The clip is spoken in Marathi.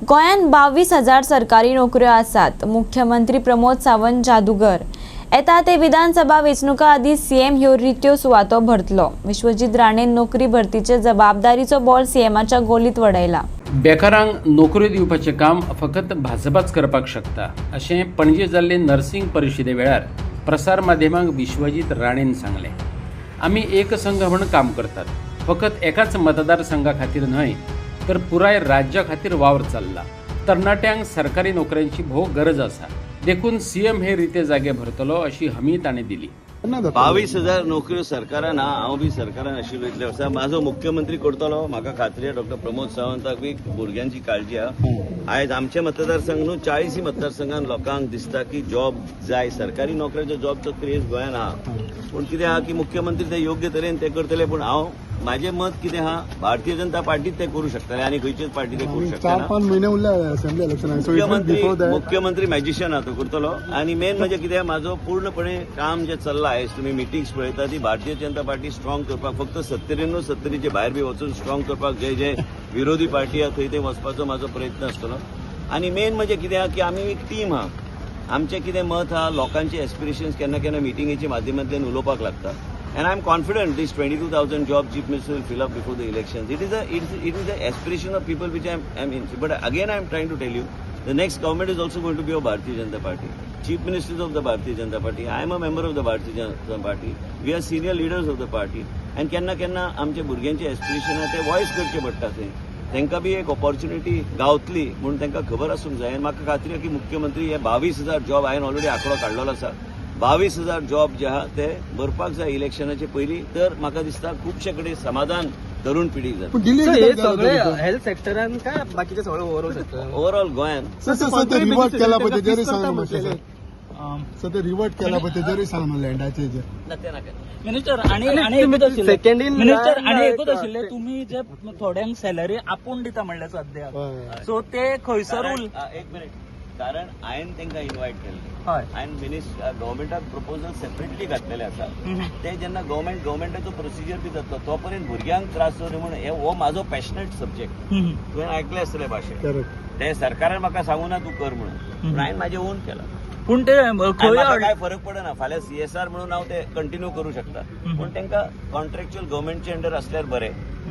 गोंयांत 22,000 सरकारी नोकऱ्यो आसात. मुख्यमंत्री प्रमोद सावंत जादूगर येता ते विधानसभा वेंचणुका आदी सीएम ह्यो रित्यो सुवातो भरतलो. विश्वजीत राणेन नोकरी भरतीचे जबाबदारीचो बॉल सीएमाच्या गोलीत वडयला. बेकारांक नोकऱ्यो दिवपाचें काम फकत भाजपाच करपाक शकता अशें पणजे जाल्ले नर्सिंग परिशदे वेळार प्रसार माध्यमांक विश्वजीत राणेन सांगलें. आमी एक संघ म्हूण काम करतात. फकत एकाच मतदारसंघा खातीर न्हय तर पुराय राज्या खातीर वावर चल्ला. तरणाट्यांक सरकारी नोकऱ्यांची भोव गरज आसा. देखून सीएम हे रिते जागे भरतलो अशी हमी ताणें दिली. 22,000 नोकऱ्यो सरकारान हांव बी सरकारान आशिल्लो इतले वर्सां म्हाजो मुख्यमंत्री करतलो. म्हाका खात्री आहे डॉक्टर प्रमोद सावंताक बी भुरग्यांची काळजी आहा. आयज आमचे मतदारसंघ न्हू 40 मतदारसंघान लोकांक दिसता की जॉब जाय, सरकारी नोकऱ्याचो जॉबचो क्रेज गोंयांत आहा. पूण कितें आहा की मुख्यमंत्री ते योग्य तरेन ते करतले. पूण हांव माझे मत कितें आहा, भारतीय जनता पार्टीत ते करू शकतले आनी खंयचीच पार्टी ते करू शकना. 4-5 महिने उरले असेंब्ली इलेक्शनाक. मुख्यमंत्री मॅजिशियन आहा तो करतलो. आनी मेन म्हणजे कितें म्हाजो पूर्णपणे काम जे चल्ला आयज तुमी मिटिंग्स पळयता ती भारतीय जनता पार्टी स्ट्रॉंग करपाक, फक्त 70 भायर बी वचून स्ट्रॉंग करपाक जे विरोधी पार्टी आहा थंय ते वचपाचो म्हाजो प्रयत्न आसतलो. आनी मेन म्हणजे कितें आहा की आमी एक टीम आहा. आमचें कितें मत आहा, लोकांचे एस्पिरेशन्स केन्ना केन्ना मिटिंगेच्या माध्यमांतल्यान उलोवपाक लागता. And I'm confident these 22,000 jobs Chief Minister will fill up before the elections. It is the aspiration of people which I'm in. But again, I'm trying to tell you, the next government is also going to be of Bharatiya Janata Party. Chief Ministers of the Bharatiya Janata Party. I am a member of the Bharatiya Janata Party. We are senior leaders of the party. And केन्ना आमचे भुरग्यांचे एस्पिरेशन आहे ते वॉइस करचे पडटा थंय. तांकां बी एक ऑपॉर्च्युनिटी गावतली म्हणून तांकां खबर आसूंक जाय. आनी म्हाका खात्री आहे की मुख्यमंत्री हे 22,000 जॉब हांवें ऑलरेडी आंकडो काडलेलो आसा. 22,000 जॉब जे आहा ते भरपाक जाय इलेक्शनाचे पयलीं. तर म्हाका दिसता खुबशे कडेन समाधान तरुण पिढीक जाता. हेल्थ सेक्टरान काय बाकीचे सगळे ओव्हरऑल गोंयांत रिवर्ट केला पळय तेजेरूय सांग म्हटलें. सध्या रिवर्ट केला पळय तेजेरूय सांग म्हटलें लँडाचे जे मिनिस्टर आणि एकूच आशिल्ले मिनिस्टर आणि एकूच आशिल्ले तुमी जे थोड्यांक सॅलरी आपूण दिता म्हणले सध्या, सो ते खंयसर एक मिनिट, कारण हांवें तांकां इन्वायट केल्लें. हांवें गव्हर्मेंटाक प्रपोजल सेपरेटली घातलेले आसा. ते जेन्ना गव्हर्मेंटाचो प्रोसिजर बी जातलो तो पर्यंत भुरग्यांक त्रास जावं म्हणून हो म्हाजो पॅशनेट सब्जेक्ट. तुवें आयकलें आसतलें भाशेन. ते सरकारान म्हाका सांगूं ना तूं कर म्हणून. हांवें म्हाजें ओन केलां. पूण ते काय फरक पडना. फाल्यां CSR म्हणून हांव ते कंटिन्यू करू शकता. पूण तांकां कॉन्ट्रॅक्च्युअल गव्हर्मेंटचे अंडर आसल्यार बरें.